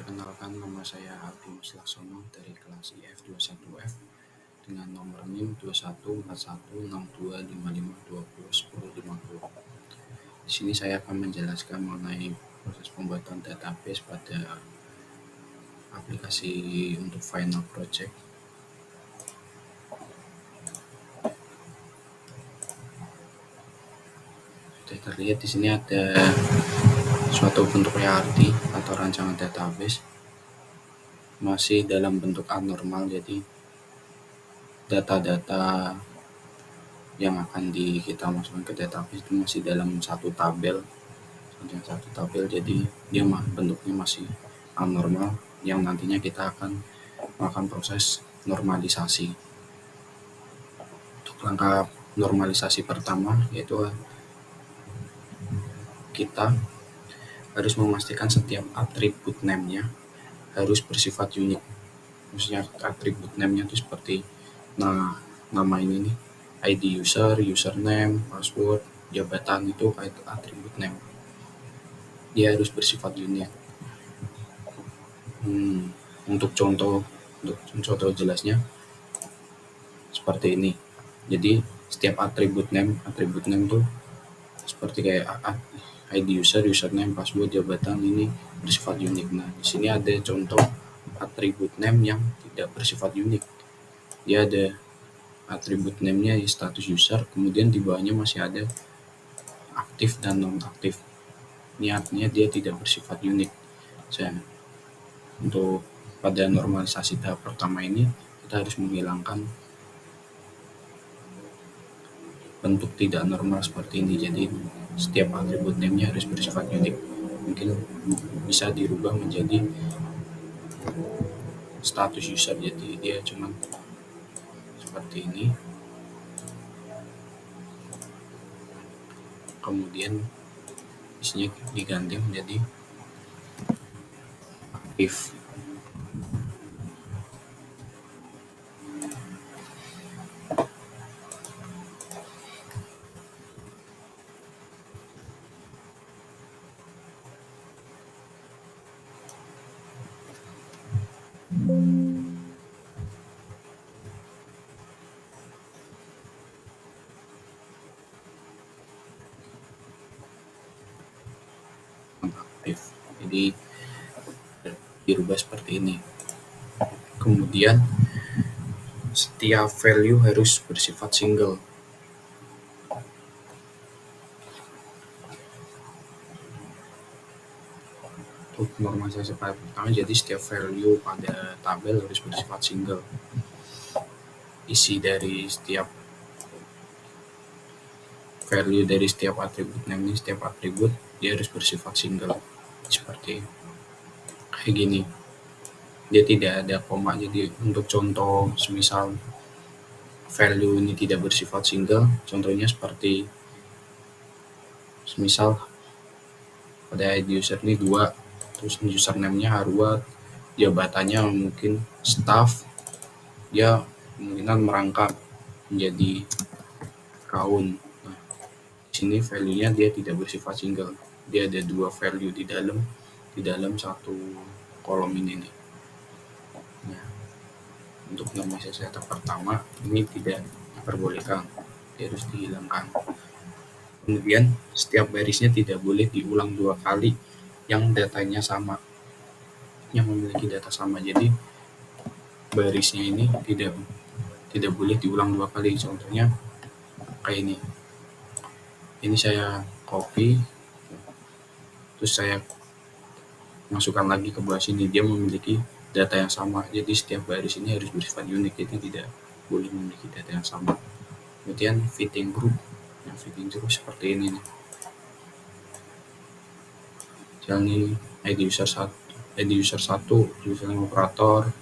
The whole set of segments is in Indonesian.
Perkenalkan, nama saya Aldi Laksono dari kelas IF21F dengan nomor NIM 21416255201050. Di sini saya akan menjelaskan mengenai proses pembuatan database pada aplikasi untuk final project. Sudah terlihat di sini ada suatu bentuk ART atau rancangan database masih dalam bentuk anormal, jadi data-data yang akan kita masukkan ke database itu masih dalam satu tabel, jadi dia bentuknya masih anormal yang nantinya kita akan melakukan proses normalisasi. Untuk langkah normalisasi pertama yaitu kita harus memastikan setiap atribut name-nya harus bersifat unik. Maksudnya atribut name-nya itu seperti nama ini nih, ID user, username, password, jabatan, itu atribut name. Dia harus bersifat unik. Untuk contoh jelasnya seperti ini. Jadi setiap atribut name tuh seperti kayak ID user, username, password, jabatan ini bersifat unik. Nah, di sini ada contoh atribut name yang tidak bersifat unik. Dia ada atribut name-nya status user, kemudian di bawahnya masih ada aktif dan non-aktif. Ini artinya dia tidak bersifat unik. Untuk pada normalisasi tahap pertama ini, kita harus menghilangkan bentuk tidak normal seperti ini. Jadi setiap atribut name-nya harus bersifat unik. Mungkin bisa dirubah menjadi status user, jadi dia cuma seperti ini. Kemudian isinya diganti menjadi aktif. Jadi dirubah seperti ini. Kemudian setiap value harus bersifat single. Untuk normalisasi pertama, jadi setiap value pada tabel harus bersifat single. Isi dari setiap value dari setiap atribut name ini, setiap atribut dia harus bersifat single. Seperti kayak gini. Dia tidak ada koma. Jadi untuk contoh semisal value ini tidak bersifat single, contohnya seperti semisal pada ID user ini 2, terus username-nya Harwat, jabatannya mungkin staff, dia kemungkinan merangkap menjadi Raun. Nah, di sini value-nya dia tidak bersifat single. Dia ada 2 value di dalam satu kolom ini nih. Nah, untuk normalisasi tahap pertama ini tidak diperbolehkan, dia harus dihilangkan. Kemudian setiap barisnya tidak boleh diulang 2 kali yang datanya sama, yang memiliki data sama. Jadi barisnya ini tidak boleh diulang 2 kali. Contohnya kayak ini. Ini saya copy, terus saya masukkan lagi ke bawah sini. Dia memiliki data yang sama. Jadi setiap baris ini harus bersifat unik. Jadi tidak boleh memiliki data yang sama. Kemudian fitting group. Yang fitting group seperti ini nih. Misalnya ID user 1, username operator,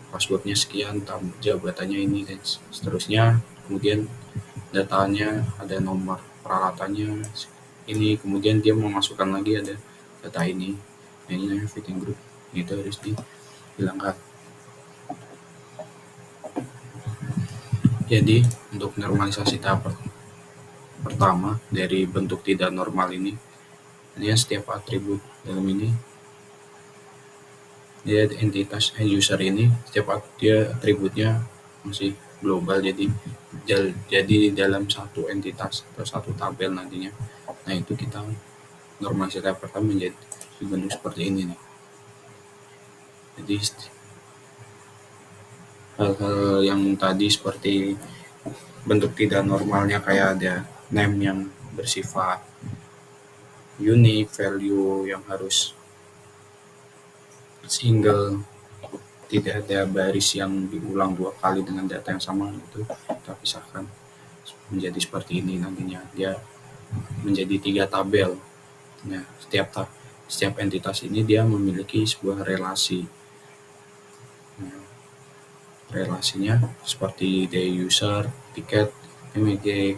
passwordnya sekian, jabatannya ini, dan seterusnya. Kemudian datanya ada nomor peralatannya ini, kemudian dia memasukkan lagi ada data ini. Nah, ini namanya fitting group. Itu harus dihilangkan. Jadi untuk normalisasi tahap pertama dari bentuk tidak normal ini, setiap atribut dalam ini Dia entitas user ini setiap dia atributnya masih global, jadi dalam satu entitas atau satu tabel nantinya. Nah itu kita normalisasi tahap pertama menjadi dibentuk seperti ini nih. Jadi hal-hal yang tadi seperti bentuk tidak normalnya kayak ada name yang bersifat unique, value yang harus single, tidak ada baris yang diulang 2 kali dengan data yang sama, itu kita pisahkan menjadi seperti ini nantinya. Dia menjadi 3 tabel. Nah, setiap entitas ini dia memiliki sebuah relasi. Nah, relasinya seperti the user, tiket, memiliki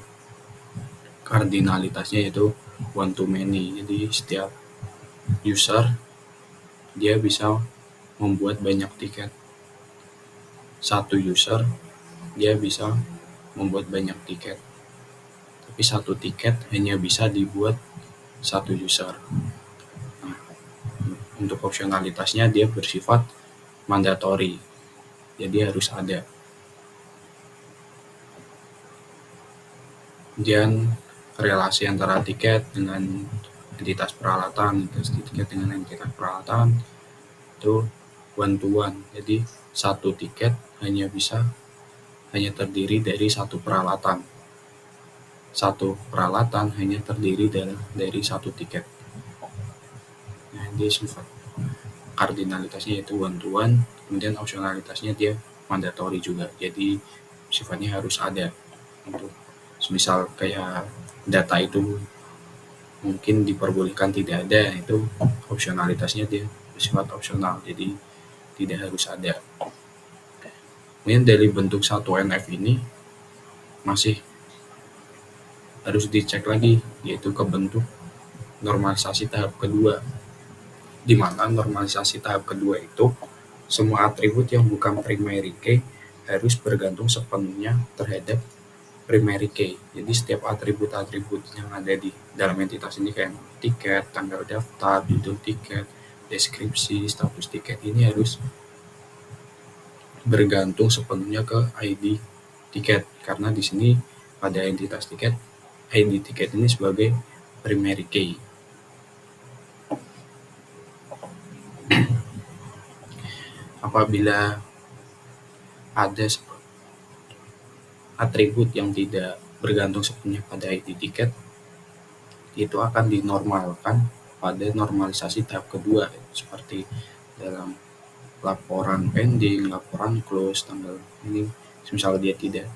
kardinalitasnya yaitu one to many. Jadi setiap user dia bisa membuat banyak tiket. Satu user dia bisa membuat banyak tiket. Tapi satu tiket hanya bisa dibuat satu user. Nah, untuk opsionalitasnya dia bersifat mandatory. Jadi harus ada. Kemudian relasi antara tiket dengan entitas peralatan, tiket dengan entitas peralatan itu one to one. Jadi satu tiket hanya terdiri dari satu peralatan. Satu peralatan hanya terdiri dari satu tiket. Nah, dia sifat kardinalitasnya yaitu one to one, kemudian opsionalitasnya dia mandatory juga. Jadi sifatnya harus ada. Untuk misal kayak data itu mungkin diperbolehkan tidak ada, itu opsionalitasnya dia bersifat opsional, jadi tidak harus ada. Kemudian dari bentuk 1NF ini masih harus dicek lagi, yaitu ke bentuk normalisasi tahap kedua, di mana normalisasi tahap kedua itu semua atribut yang bukan primary key harus bergantung sepenuhnya terhadap primary key. Jadi setiap atribut-atribut yang ada di dalam entitas ini kayak tiket, tanggal daftar, judul tiket, deskripsi, status tiket ini harus bergantung sepenuhnya ke ID tiket, karena di sini pada entitas tiket ID tiket ini sebagai primary key. Apabila ada atribut yang tidak bergantung sepenuhnya pada ID tiket, itu akan dinormalkan pada normalisasi tahap kedua, seperti dalam laporan pending, laporan close, tanggal ini. Misalnya dia tidak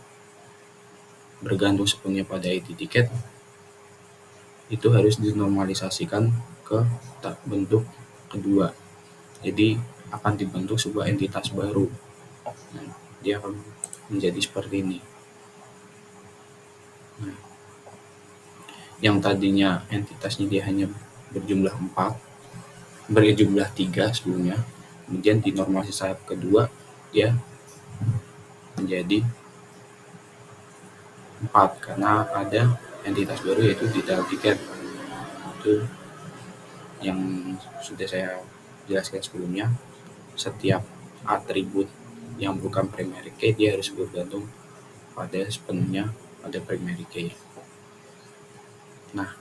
bergantung sepenuhnya pada ID tiket, itu harus dinormalisasikan ke bentuk kedua. Jadi akan dibentuk sebuah entitas baru. Nah, dia akan menjadi seperti ini. Nah, yang tadinya entitasnya dia hanya berjumlah 3 sebelumnya, kemudian dinormalisasi tahap kedua dia menjadi 4 karena ada entitas baru yaitu detail tiket. Itu yang sudah saya jelaskan sebelumnya. Setiap atribut yang bukan primary key dia harus bergantung pada sepenuhnya pada primary key. Nah,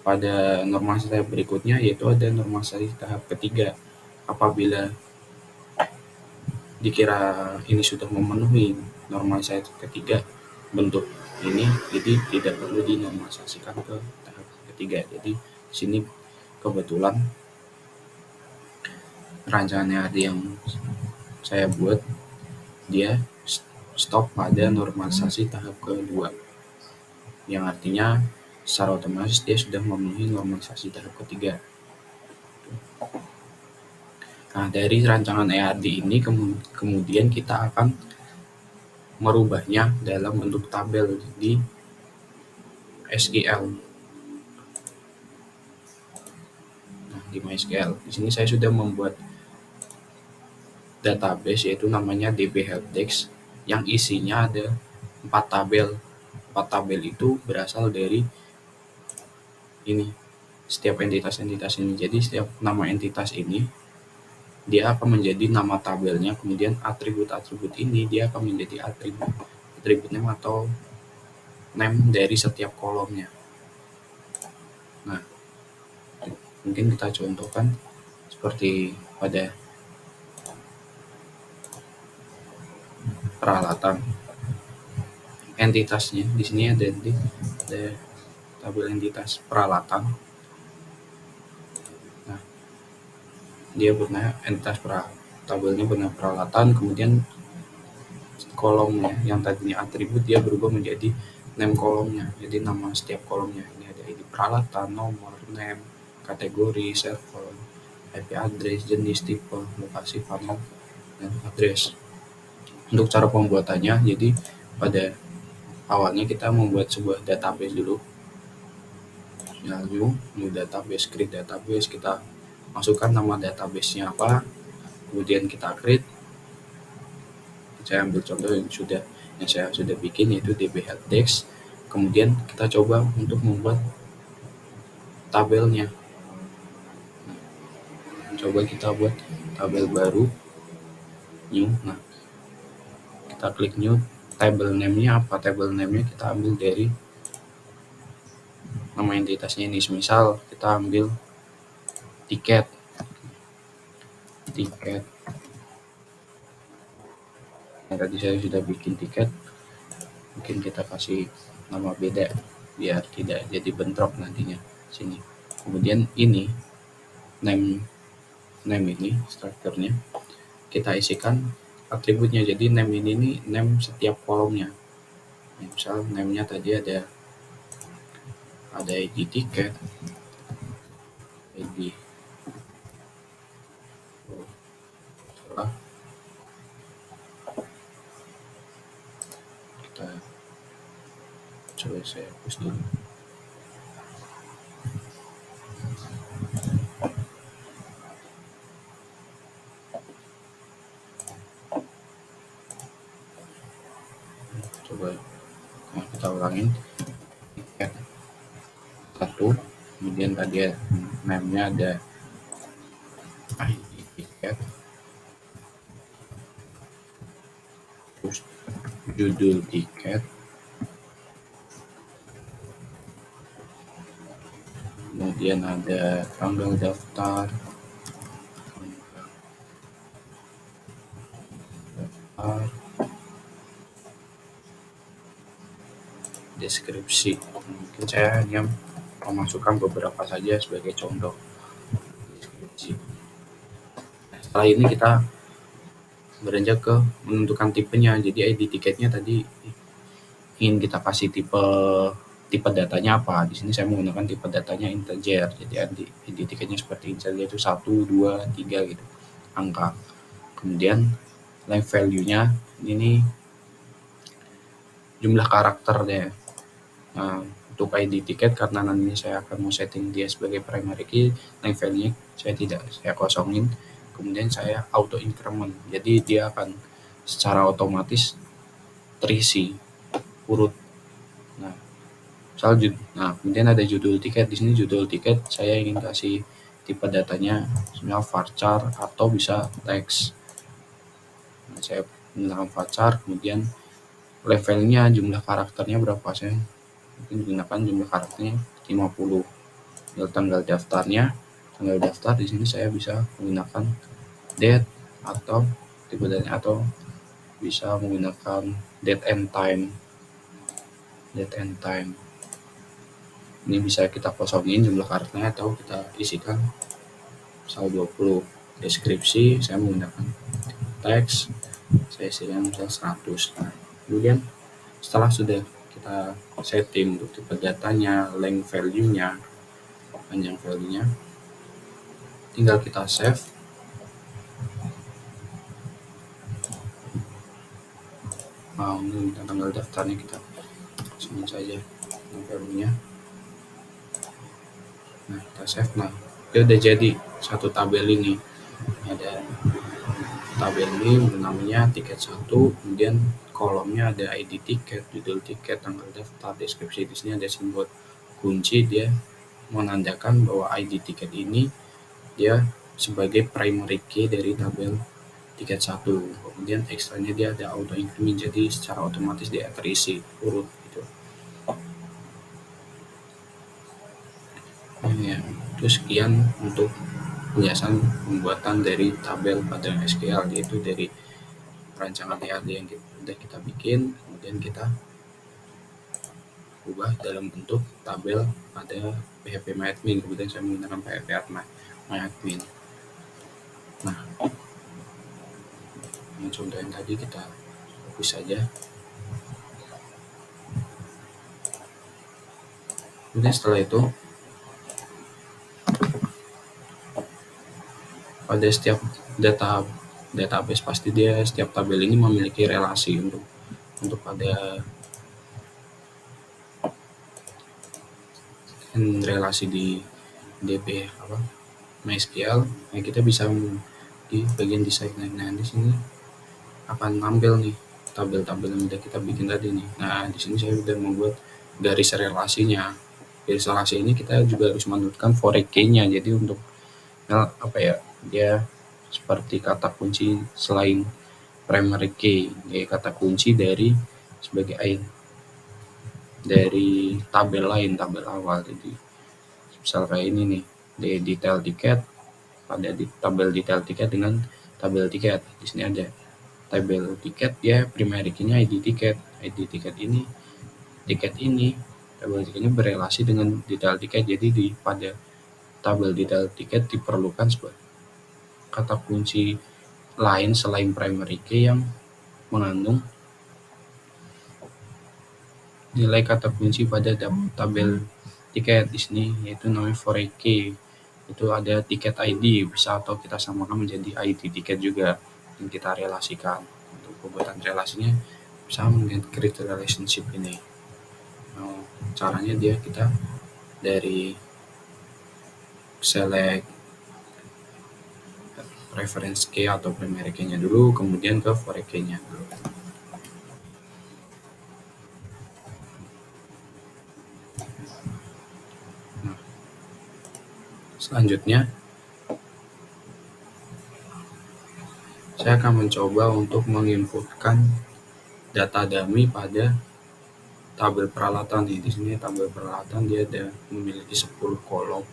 pada normalisasi tahap berikutnya yaitu ada normalisasi tahap ketiga. Apabila dikira ini sudah memenuhi normalisasi ketiga bentuk ini, jadi tidak perlu dinormalisasikan ke tahap ketiga. Jadi di sini kebetulan rancangannya ada yang saya buat, dia stop pada normalisasi tahap kedua, yang artinya secara otomatis dia sudah memenuhi normalisasi tahap ketiga. Nah, dari rancangan ERD ini kemudian kita akan merubahnya dalam bentuk tabel di SQL. Nah, di MySQL. Di sini saya sudah membuat database yaitu namanya DB Helpdesk yang isinya ada 4 tabel. 4 tabel itu berasal dari ini, setiap entitas-entitas ini. Jadi setiap nama entitas ini dia akan menjadi nama tabelnya, kemudian atribut-atribut ini dia akan menjadi atribut name atau name dari setiap kolomnya. Nah, mungkin kita contohkan seperti pada peralatan entitasnya. Di sini ada tabel entitas peralatan. Nah, dia punya entitas tabelnya punya peralatan, kemudian kolomnya yang tadinya atribut dia berubah menjadi name kolomnya, jadi nama setiap kolomnya. Ini ada ID peralatan, nomor, name, kategori, server, IP address, jenis, tipe, lokasi, panel, dan address. Untuk cara pembuatannya, jadi pada awalnya kita membuat sebuah database dulu. New database, create database, kita masukkan nama database-nya apa, kemudian kita create. Saya ambil contoh yang saya sudah bikin, yaitu DB helpdesk. Kemudian kita coba untuk membuat tabelnya. Coba kita buat tabel baru, new. Nah, kita klik new. Table name-nya apa? Table name-nya kita ambil dari nama entitasnya ini. Misal kita ambil tiket. Nah, tadi saya sudah bikin tiket. Mungkin kita kasih nama beda biar tidak jadi bentrok nantinya sini. Kemudian ini name ini strukturnya kita isikan atributnya. Jadi name ini name setiap kolomnya. Misal name-nya tadi ada ID tiket, ID kita coba saya hapus dulu. Coba kita ulangin. Tiket 1, kemudian tadi name-nya ada ID tiket, terus judul tiket, kemudian ada tanggal daftar, deskripsi. Mungkin saya hanya memasukkan beberapa saja sebagai contoh deskripsi. Setelah ini kita beranjak ke menentukan tipenya. Jadi ID tiketnya tadi ingin kita kasih tipe datanya apa. Di sini saya menggunakan tipe datanya integer. Jadi ID tiketnya seperti integer, itu 1, 2, 3 gitu angka. Kemudian length value-nya ini jumlah karakternya. Nah, untuk ID tiket karena nanti saya akan mau setting dia sebagai primary key, length value-nya saya kosongin. Kemudian saya auto increment, jadi dia akan secara otomatis terisi urut. Nah, kemudian ada judul tiket. Di sini judul tiket saya ingin kasih tipe datanya misalnya varchar atau bisa teks. Nah, saya menggunakan varchar, kemudian levelnya jumlah karakternya berapa, saya mungkin gunakan jumlah karakternya 50. Tanggal daftar di sini saya bisa menggunakan date atau tipe date, atau bisa menggunakan date and time. Ini bisa kita kosongin jumlah karakternya atau kita isikan misal 20. Deskripsi saya menggunakan teks, saya isikan misal 100. Nah, kemudian setelah sudah kita setting untuk tipe datanya, length value-nya, panjang value-nya, tinggal kita save. Ini tanggal daftarnya kita kosongin saja value-nya. Nah, kita save. Nah, dia udah jadi satu tabel ini. Ada tabel ini namanya tiket 1, kemudian kolomnya ada ID tiket, judul tiket, tanggal daftar, deskripsi. Di sini ada simbol kunci, dia menandakan bahwa ID tiket ini dia sebagai primary key dari tabel tiket 1. Kemudian ekstranya dia ada auto increment, jadi secara otomatis dia terisi urut gitu. Ya, itu sekian untuk penjelasan pembuatan dari tabel pada SQL, yaitu dari perancangan TAD yang sudah kita bikin, kemudian kita ubah dalam bentuk tabel pada PHP-MyAdmin, kemudian saya menggunakan PHP-MyAdmin. Nah, yang contoh yang tadi kita fokus saja. Kemudian setelah itu, pada setiap database pasti dia setiap tabel ini memiliki relasi untuk pada relasi di DB MySQL. Nah, kita bisa di bagian desain. Nah, di sini akan tampil nih tabel-tabel yang udah kita bikin tadi nih. Nah, di sini saya udah membuat garis relasinya. Garis relasi ini kita juga harus manutkan for key-nya. Jadi untuk dia seperti kata kunci selain primary key, kata kunci dari sebagai dari tabel lain, tabel awal. Jadi misal kayak ini nih, di detail tiket, pada tabel detail tiket dengan tabel tiket. Di sini ada tabel tiket, ya primary key-nya ID tiket. ID tiket ini, tabel tiketnya berelasi dengan detail tiket. Jadi pada tabel detail tiket diperlukan kata kunci lain selain primary key yang mengandung nilai kata kunci pada tabel tiket. Di sini yaitu namanya for key. Itu ada tiket ID, bisa atau kita samakan menjadi ID tiket juga yang kita relasikan. Untuk pembuatan relasinya bisa dengan create relationship ini. Nah, caranya kita dari select reference key atau primary key-nya dulu, kemudian ke for key-nya dulu. Nah, selanjutnya saya akan mencoba untuk menginputkan data dummy pada tabel peralatan. Di sini tabel peralatan dia ada memiliki 10 kolom.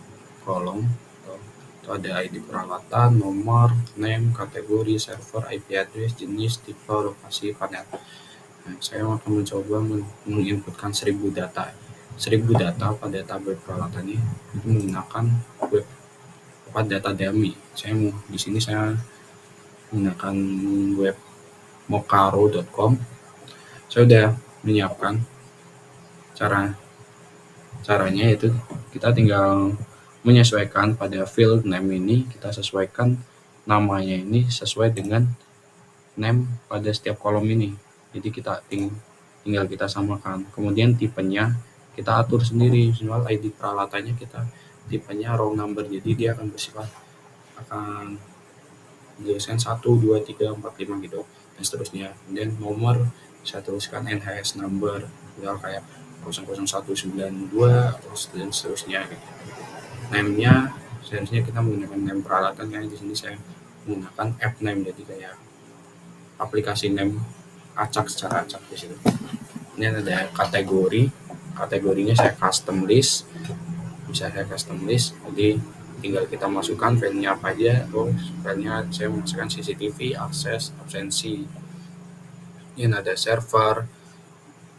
Itu ada ID peralatan, nomor, name, kategori, server, IP address, jenis, tipe, lokasi, panel. Nah, saya akan mencoba menginputkan 1000 data. 1000 data pada tabel peralatan ini itu menggunakan data dummy. Di sini saya menggunakan web mokaro.com. Saya sudah menyiapkan caranya, yaitu kita tinggal menyesuaikan pada field name ini, kita sesuaikan namanya ini sesuai dengan name pada setiap kolom ini. Jadi kita tinggal kita samakan. Kemudian tipenya kita atur sendiri. Misal ID peralatannya kita tipenya row number, jadi dia akan bersifat tulisan 1, 2, 3, 4, 5 gitu dan seterusnya. Kemudian nomor saya tuliskan NHS number, misal kayak 00192 dan seterusnya gitu. Name-nya seharusnya kita menggunakan name peralatan, karena di sini saya menggunakan app name, jadi kayak aplikasi name secara acak di situ. Ini ada kategorinya saya custom list, jadi tinggal kita masukkan filenya apa aja. Filenya saya masukkan CCTV, akses, absensi. Ini ada server,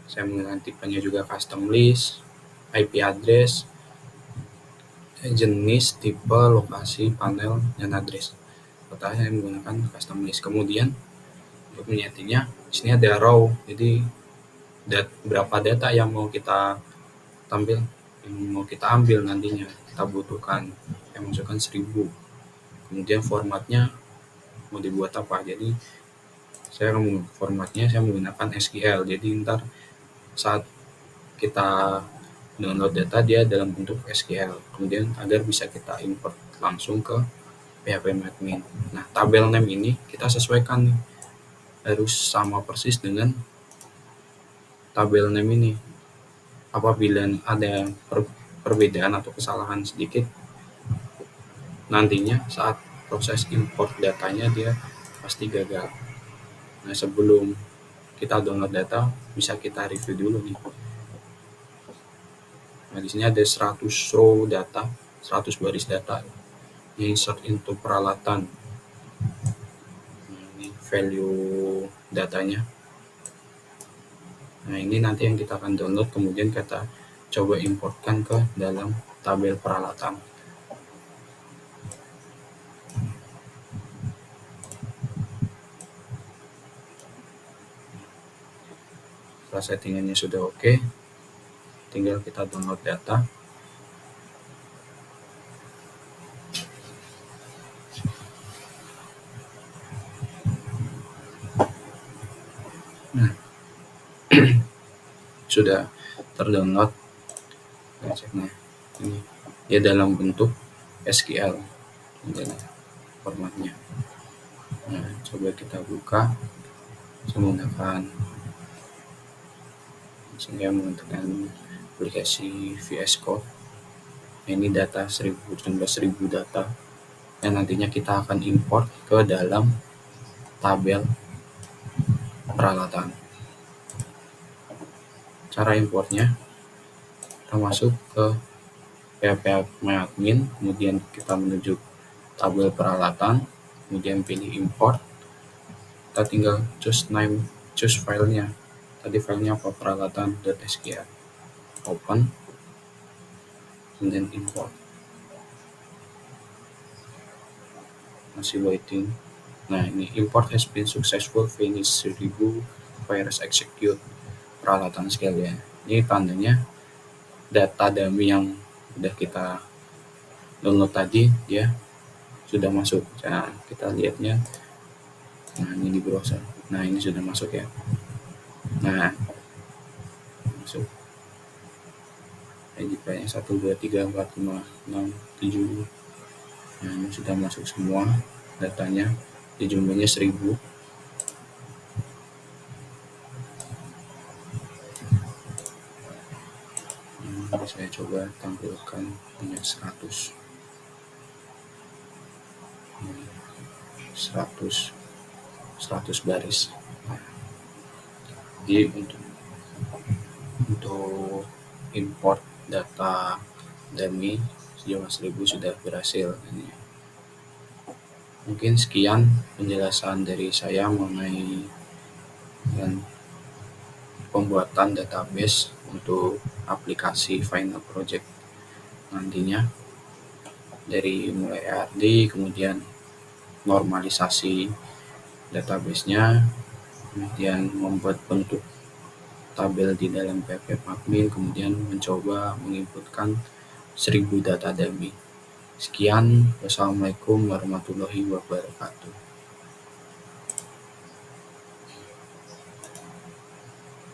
saya menggunakan tipenya juga custom list, IP address, jenis, tipe, lokasi, panel, dan address. Pertama saya menggunakan custom list. Kemudian untuk menyetinya, di sini ada row, jadi berapa data yang mau kita ambil nantinya. Kita butuhkan yang masukkan 1000. Kemudian formatnya mau dibuat apa, jadi formatnya saya menggunakan SQL. Jadi ntar saat kita download data dia dalam bentuk SQL, kemudian agar bisa kita import langsung ke PHP-MyAdmin. Nah, tabel name ini kita sesuaikan nih, harus sama persis dengan tabel name ini. Apabila ada perbedaan atau kesalahan sedikit, nantinya saat proses import datanya dia pasti gagal. Nah, sebelum kita download data, bisa kita review dulu nih. Nah, di sini ada 100 row data, 100 baris data yang insert into peralatan. Nah, ini value datanya. Nah, ini nanti yang kita akan download, kemudian kita coba importkan ke dalam tabel peralatan. Setelah settingannya sudah oke, tinggal kita download data. Nah, sudah terdownload. Kita cek, nah ini dia dalam bentuk SQL ini formatnya. Nah, coba kita buka menggunakan saya menggunakan aplikasi VS Code. Nah, ini data 19.000 data yang nantinya kita akan import ke dalam tabel peralatan. Cara importnya, kita masuk ke php.admin, kemudian kita menuju tabel peralatan, kemudian pilih import. Kita tinggal choose filenya. Tadi filenya apa? Peralatan.sql. Open, kemudian import. Masih waiting. Nah, ini import has been successful, finish 1000 virus execute peralatan sekalian. Ini tandanya data dummy yang udah kita download tadi ya sudah masuk. Nah, kita lihatnya. Nah, ini di browser. Nah, ini sudah masuk ya. Nah, masuk. ID-nya 1, 2, 3, 4, 5, 6, 7. Nah, ini sudah masuk semua datanya. Di jumlahnya 1000. Saya coba tampilkan hanya 100 baris. Jadi untuk import data dummy sejumlah 1000 sudah berhasil. Mungkin sekian penjelasan dari saya mengenai pembuatan database untuk aplikasi Final Project nantinya, dari mulai RD, kemudian normalisasi database-nya, kemudian membuat bentuk tabel di dalam php.admin, kemudian mencoba menginputkan 1000 data dummy. Sekian, wassalamualaikum warahmatullahi wabarakatuh.